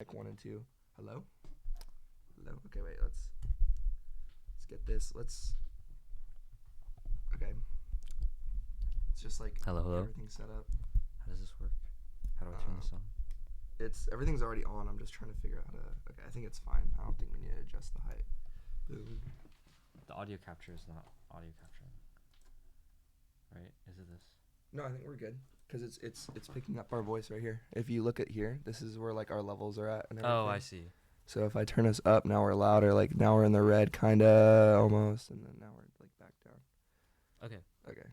Like 1 and 2. Hello? Hello? Okay, wait, let's get this. Okay. It's just like Hello. everything's set up. How does this work? How do I turn this on? Everything's already on. I'm just trying to figure out how to. Okay, I think it's fine. I don't think we need to adjust the height. Boom. The audio capture is not audio capturing. Right? Is it this? No, I think we're good because it's picking up our voice right here. If you look at here, this is where like our levels are at and everything. Oh, I see. So if I turn us up, now we're louder. Like now we're in the red, kinda almost, and then now we're like back down. Okay. Okay.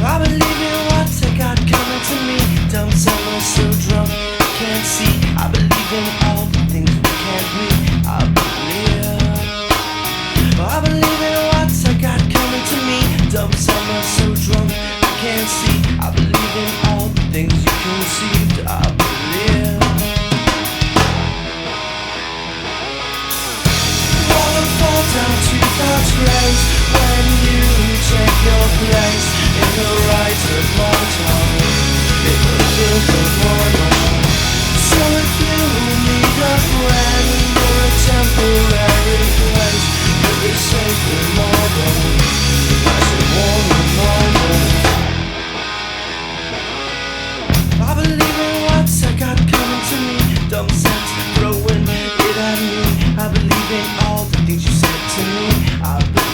I believe in what I got coming to me. Dumb summer, so drunk, can't see. I believe in all the things we can't be. I believe in what I got coming to me. Dumb summer, so drunk, I can't see. I believe in all the things you conceived. I believe. Wanna fall down to God's grace when you take your place. In the right of my tongue, in the filth of my mind. So if you need a friend or a temporary place, you'll be safe in my bone, nice and warm in my bed. I believe in what I got coming to me. Dumb sense throwing it at me. I believe in all the things you said to me. I believe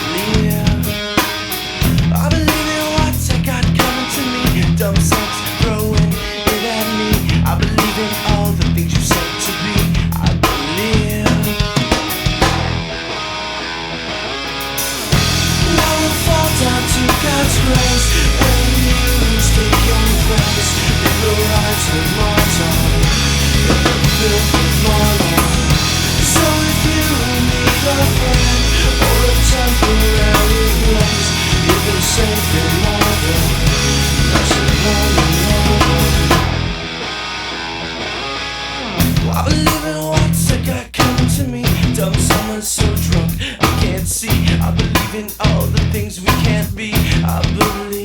in what I got coming to me. Dumb sense throwing it at me. I believe in all the things you said to me. I believe. Now we'll fall down to God's grace when you stick your face in the right of my tongue, in the filth of my life. So if you need a friend or a temporary place, you can safe in my bed, nice and warm in my bed. I believe in what I got coming to me. Dumb summer, so drunk, I can't see. I believe in all the things we can't be. I believe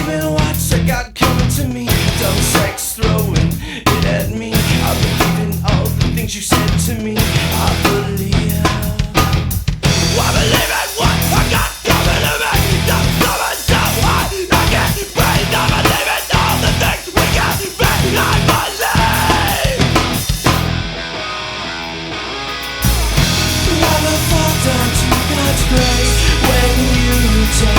in what I got coming to me. Dumb sex throwing it at me. I believe in all the things you said to me. I believe in what I got coming to me. Dumb summer, so hot, I can't breathe. I believe in all the things we can't be. I believe. Wanna fall down to God's grace when you take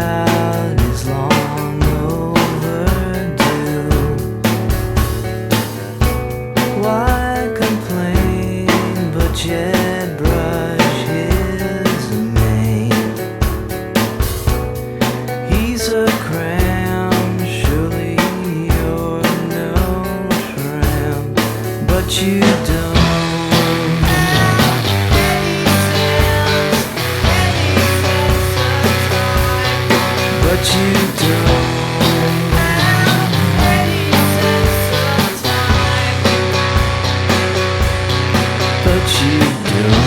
out is long overdue. Why complain, but yet brush his mane? He's a crown, surely you're no shrimp, but you don't. But you don't. But you don't.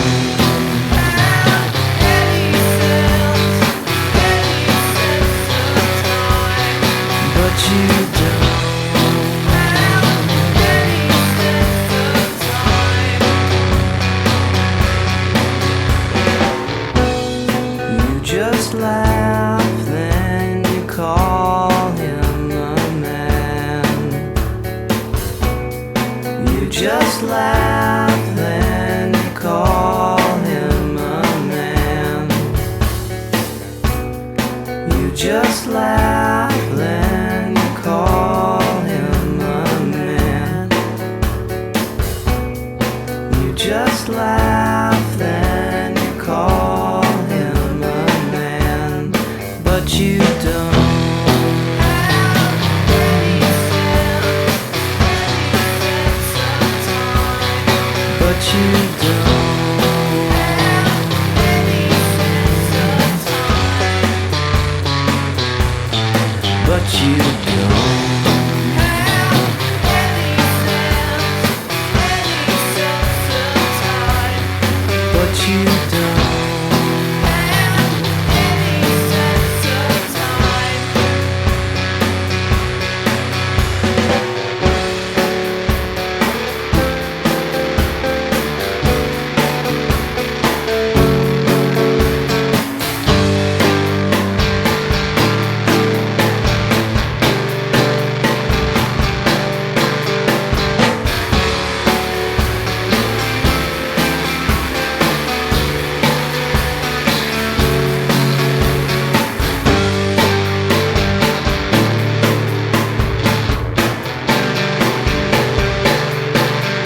But you don't. You just laugh, then you call him a man. You just laugh, then you call him a man. You just laugh, then you call him a man. You just laugh, then you call him a man, but you don't. But you don't. But you don't. But you don't. But you don't.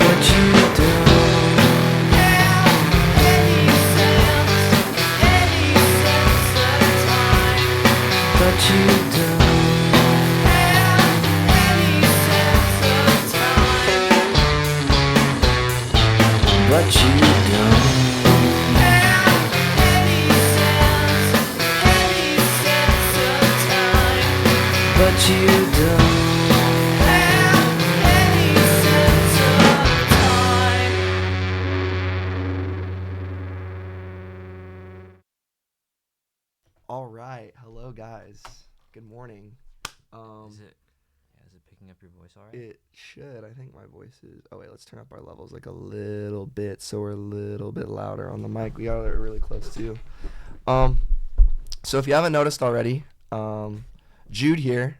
But you don't. But you don't. But you don't. All right, hello guys. Good morning. Is it picking up your voice alright? It should. I think my voice is. Oh wait, let's turn up our levels like a little bit so we're a little bit louder on the mic. We got it really close too. So if you haven't noticed already, Jude here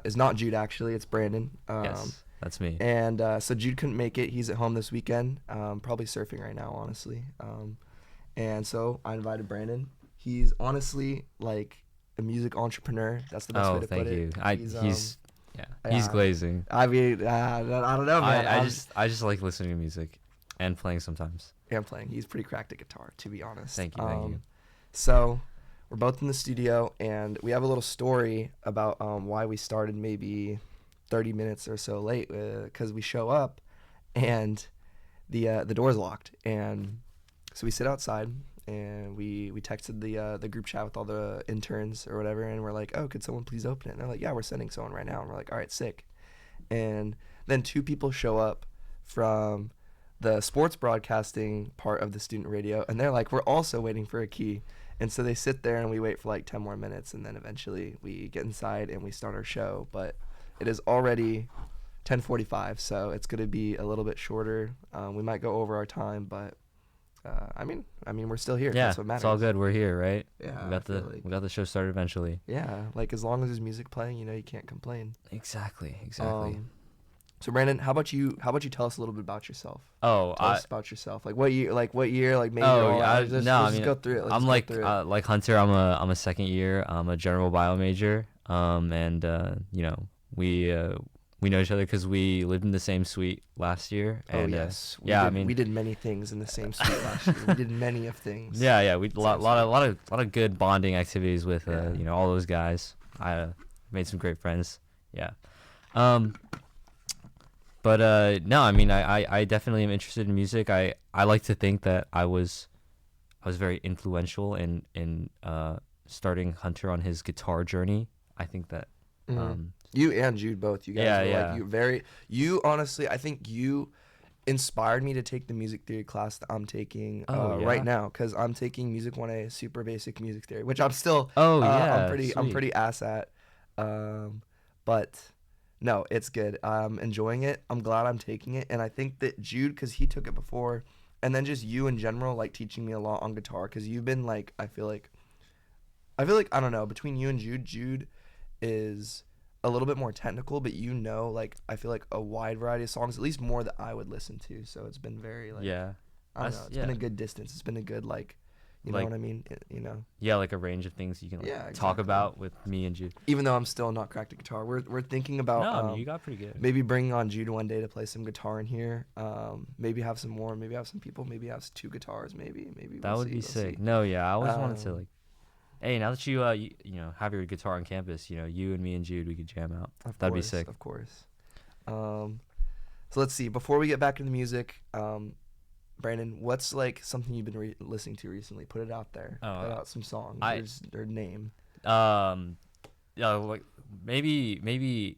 is not Jude actually. It's Brandon. Yes, that's me. And so Jude couldn't make it. He's at home this weekend, probably surfing right now, honestly. And so I invited Brandon. He's honestly like a music entrepreneur. That's the best way to thank put you. it. He's glazing. I mean, I don't know, man. I just like listening to music and playing sometimes. am playing. He's pretty cracked at guitar, to be honest. Thank you. So we're both in the studio, and we have a little story about why we started maybe 30 minutes or so late. Because we show up, and the door's locked, and so we sit outside. And we texted the group chat with all the interns or whatever, and we're like, oh, could someone please open it? And they're like, yeah, we're sending someone right now. And we're like, all right, sick. And then two people show up from the sports broadcasting part of the student radio, and they're like, we're also waiting for a key. And so they sit there, and we wait for like 10 more minutes, and then eventually we get inside and we start our show. But it is already 10:45, so it's going to be a little bit shorter. We might go over our time, but I mean, we're still here. Yeah, That's what matters. it's all good. We're here, right? Yeah, we got the show started eventually. Yeah, like as long as there's music playing, you can't complain. Exactly. So Brandon, how about you? How about you tell us a little bit about yourself? Oh, Tell us about yourself. Like what year? Like major. Oh, All yeah, that. Let's no, I just mean, go through it. Let's I'm just like go through it. like Hunter. I'm a second year. I'm a general bio major. And you know, we know each other because we lived in the same suite last year. Oh And yes. yeah, I we mean, did many things in the same suite last year. We did many of things. yeah, we did a Same lot of good bonding activities with Yeah. you know, all those guys. I made some great friends. Yeah. Um. But no, I mean, I definitely am interested in music. I like to think that I was very influential in starting Hunter on his guitar journey. I think that um You and Jude both. You guys Yeah, were yeah. like you honestly. I think you inspired me to take the music theory class that I'm taking Oh, right yeah? now because I'm taking Music 1A, super basic music theory, which I'm still. Oh, I'm yeah, I'm sweet. pretty ass at. But no, it's good. I'm enjoying it. I'm glad I'm taking it, and I think that Jude, because he took it before, and then just you in general, like teaching me a lot on guitar, because you've been like, I feel like I don't know, between you and Jude is a little bit more technical, but like I feel like a wide variety of songs, at least more that I would listen to. So it's been very like Yeah. I don't That's- know, it's been a yeah. good distance. It's been a good like you know Like- what I mean? You know. Yeah, like a range of things you can like, Yeah, talk exactly. about with me and Jude. Even though I'm still not cracked at guitar, we're thinking about No, I mean, you got pretty good. maybe bringing on Jude one day to play some guitar in here. Maybe have some more. Maybe have some people. Maybe have 2 guitars. Maybe. That would be we'll sick. see. No, yeah, I always wanted to Um, like. Hey, now that you know, have your guitar on campus, you know, you and me and Jude, we could jam out. That'd be sick. Of course. So let's see. Before we get back into music, Brandon, what's like something you've been listening to recently? Put it out there. Oh, Put out some songs or name. Yeah, like maybe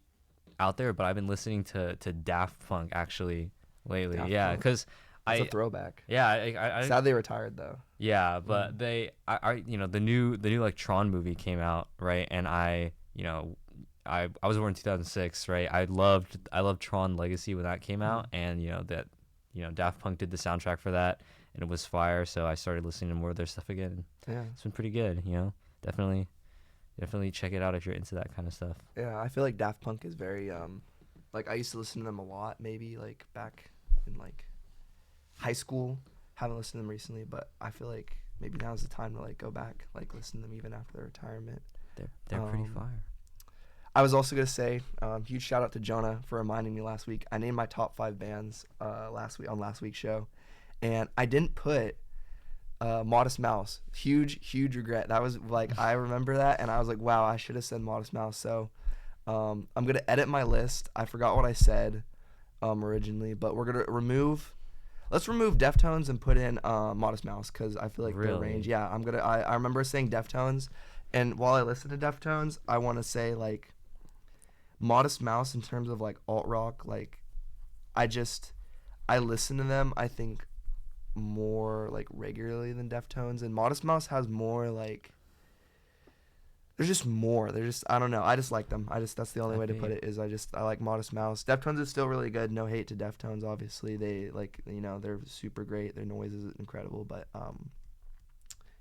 out there, but I've been listening to Daft Punk actually lately. Daft Yeah, Punk. because It's a throwback. yeah, I Sad they retired though. yeah, but I you know, the new like Tron movie came out, right? And I was born in 2006, right? I loved Tron Legacy when that came out, and Daft Punk did the soundtrack for that, and it was fire. So I started listening to more of their stuff again. And Yeah. it's been pretty good, you know. Definitely check it out if you're into that kind of stuff. Yeah, I feel like Daft Punk is very like I used to listen to them a lot, maybe like back in like high school. Haven't listened to them recently, but I feel like maybe now's the time to like go back, like listen to them even after their retirement. They're pretty Um, fire. I was also gonna say, huge shout out to Jonah for reminding me last week. I named my top 5 bands last week's show, and I didn't put Modest Mouse. Huge regret. That was like I remember that, and I was like, wow, I should have said Modest Mouse. So I'm gonna edit my list. I forgot what I said originally, but we're gonna remove. Let's remove Deftones and put in Modest Mouse because I feel like their Really? range. Yeah, I remember saying Deftones, and while I listen to Deftones, I want to say like Modest Mouse in terms of like alt rock. Like I listen to them. I think more like regularly than Deftones, and Modest Mouse has more like. There's just more. They're just I don't know. I just like them. That's the only way to put it is I like Modest Mouse. Deftones is still really good. No hate to Deftones, obviously. They they're super great. Their noise is incredible. But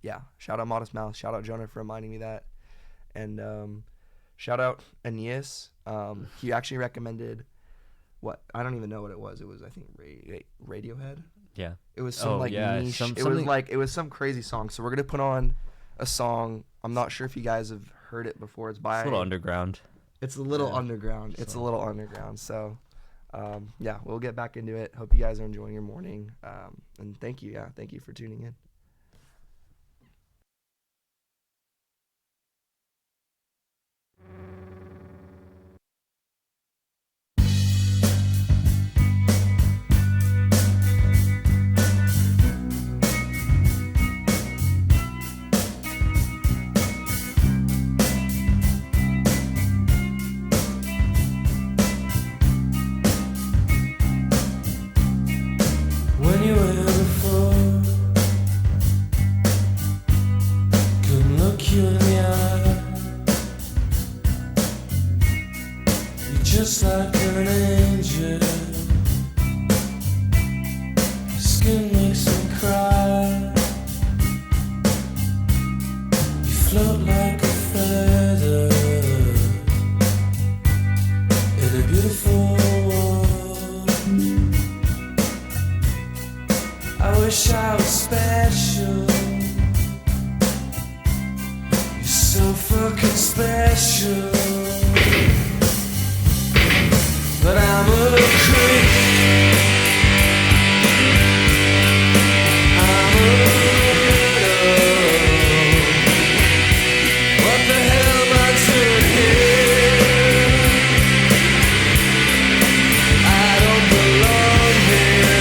yeah. Shout out Modest Mouse. Shout out Jonah for reminding me that. And shout out Aeneas. He actually recommended what I don't even know what it was. It was I think Radiohead. Yeah. It was some niche. It was something- like it was some crazy song. So we're gonna put on a song. I'm not sure if you guys have heard it before. It's by. It's a little underground. It's a little Yeah. underground. It's a So- little underground. So, yeah, we'll get back into it. Hope you guys are enjoying your morning. And thank you. Yeah, thank you for tuning in. When you were before, couldn't look you in the eye. You're just like an angel. Your skin makes me cry. You float like a feather in a beautiful world. special, but I'm a creep. I'm a widow. What the hell am I doing here? I don't belong here.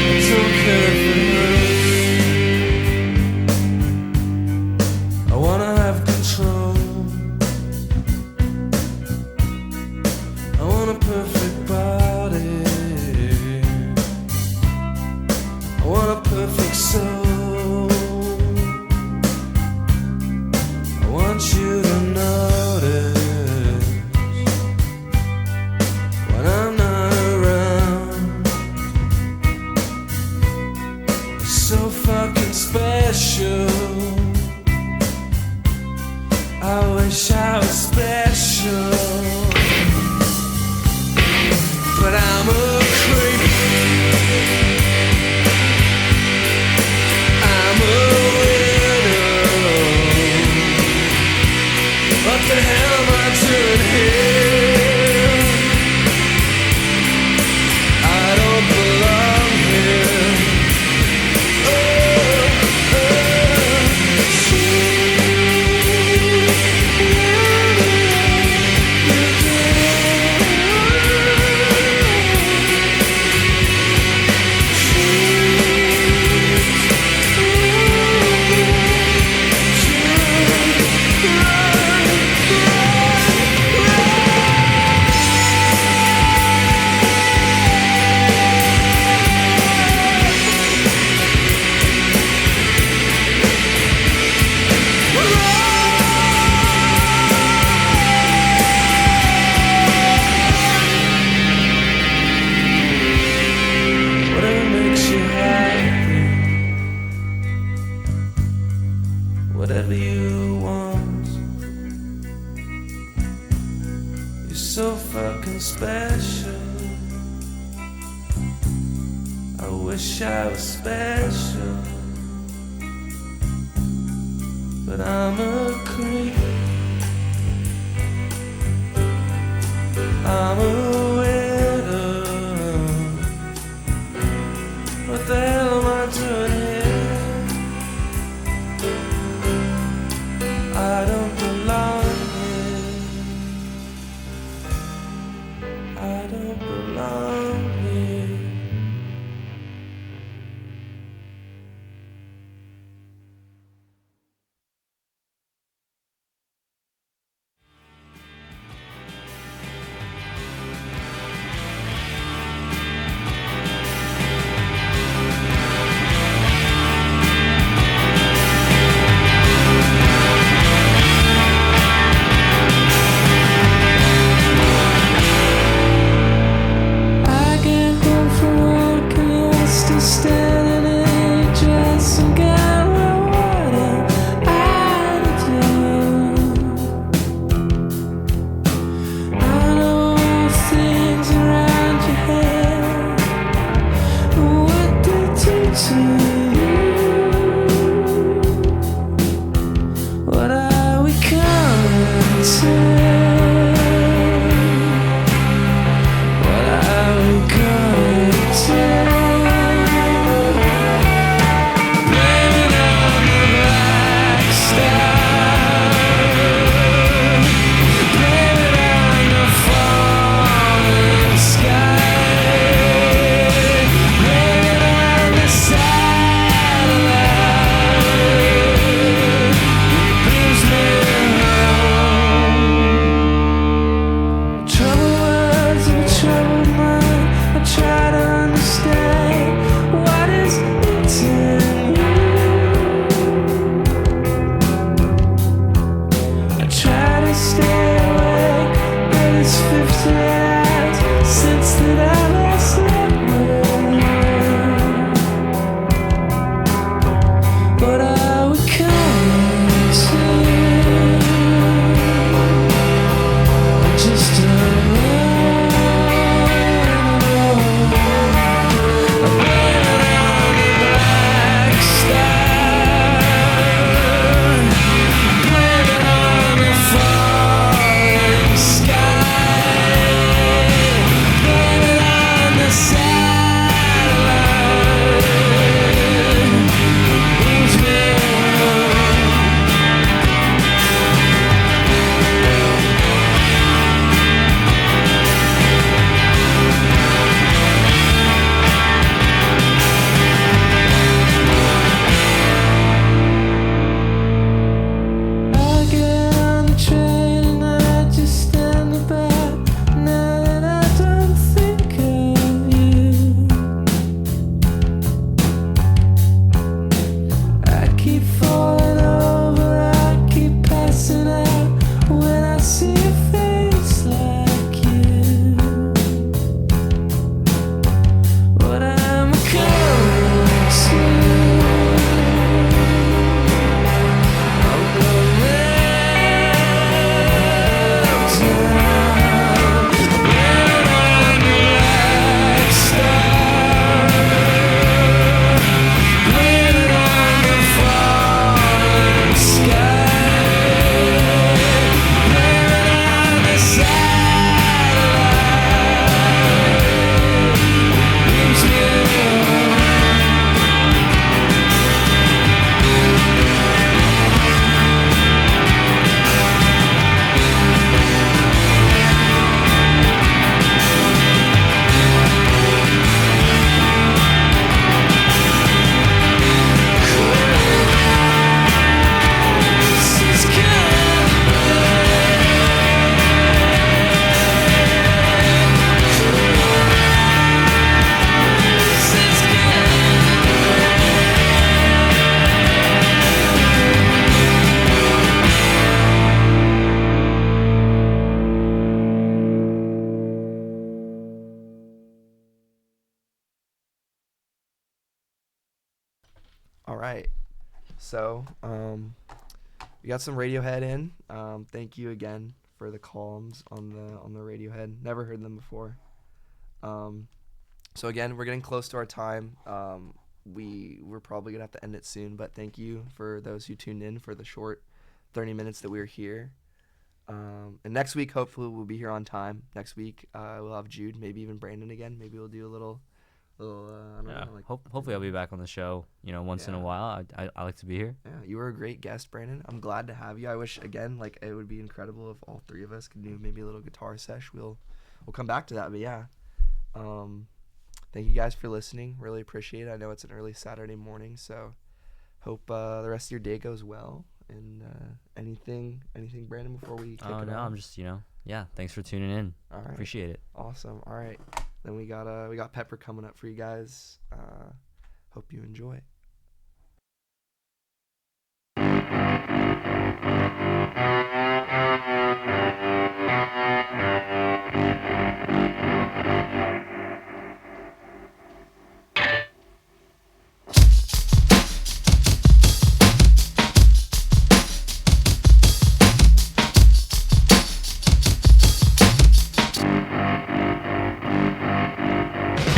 I don't care if it hurts. I wanna have control. I want a perfect body. I want a perfect soul. I want you to notice when I'm not around. You're so fucking special. I wish I was special, but I'm a creep. I'm a widow. What the hell am I doing here? I don't belong here. Oh, whatever makes you happy, whatever you want. You're so fucking special. I wish I was special, but I'm a creep. I'm a widow. What the hell am I doing here? I don't belong here. I don't belong here. I get home from work and you're still standing in your dress and got what I do. I know all things around your head. What did you do? What are we coming to? What are we going to? Blame it on the black star. Blame it on the falling sky. Blame it on the satellite. Brings me home. right. So, we got some Radiohead in. Thank you again for the columns on the Radiohead. Never heard them before. So again, we're getting close to our time. We're probably gonna have to end it soon, but thank you for those who tuned in for the short 30 minutes that we were here. And next week, hopefully, we'll be here on time. Next week, we'll have Jude, maybe even Brandon again. Maybe we'll do a little I don't know. Like, Hopefully I'll be back on the show, once in a while. I like to be here. Yeah, you were a great guest, Brandon. I'm glad to have you. I wish, again, like, it would be incredible if all three of us could do maybe a little guitar sesh. We'll come back to that, but yeah. Thank you guys for listening. Really appreciate it. I know it's an early Saturday morning, so hope the rest of your day goes well. And anything, Brandon, before we kick it off? I'm just, thanks for tuning in. All right. Appreciate it. Awesome. All right. Then we got Pepper coming up for you guys. Hope you enjoy.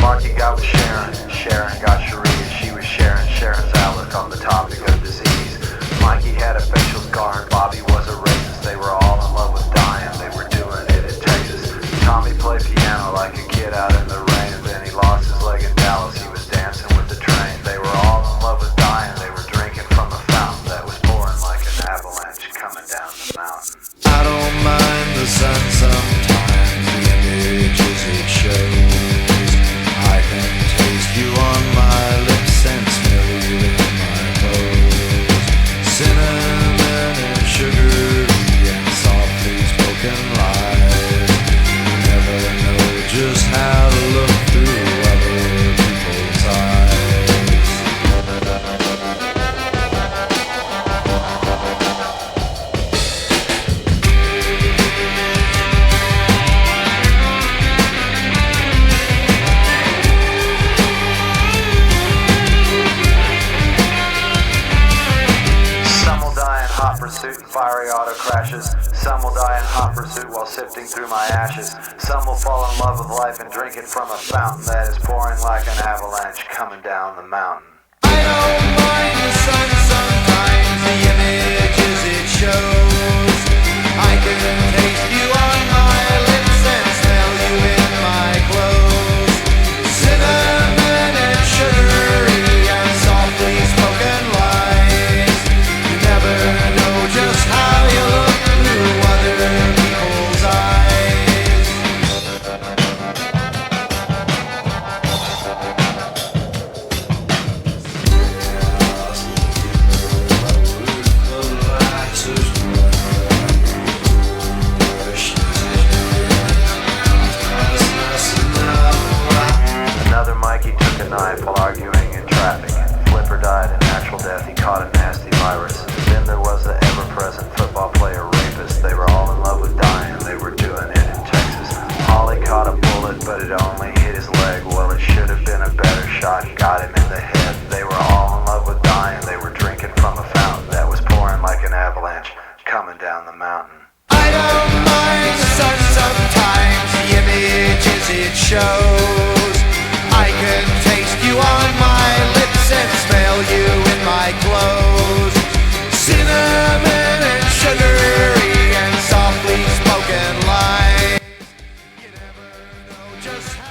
Marky got with Sharon, Sharon got Sharia. She was sharing Sharon's outlook on the topic of disease. Mikey had a facial scar and Bobby was a racist. They were all in love with dying, they were doing it in Texas. Tommy played piano like a kid out in the rain. Then he lost his leg in Dallas, he was dancing with the train. They were all in love with dying, they were drinking from a fountain that was pouring like an avalanche coming down the mountain. I don't mind the sun sometimes, the images it shows. I can taste you on my lips and smell you in my clothes. Cinnamon and sugar and softly spoken lies. You never know just how to look through other people's eyes. Some will die in hot pursuit and fiery auto crashes. Some will die in hot pursuit while sifting through my ashes. Some will fall in love with life and drink it from a fountain that is pouring like an avalanche coming down the mountain. I don't mind the sun sometimes, the images it shows. I can taste you on my lips and smell you in my clothes. Cinnamon and sugary and softly spoken lies. You never know just how you look through other people's eyes. Another Mikey took a knife while arguing in traffic. Flipper died a natural death, he caught a nasty virus. Then there was the ever-present football player rapist. They were all in love with dying, they were doing it in Texas. Holly caught a bullet, but it only hit his leg. Well, it should have been a better shot, got him in the head. They were all in love with dying, they were drinking from a fountain that was pouring like an avalanche coming down the mountain. I don't mind the sun sometimes, the images it shows. I can taste you on my lips and smell you in my clothes. Cinnamon and sugary and softly spoken lies. You never know just how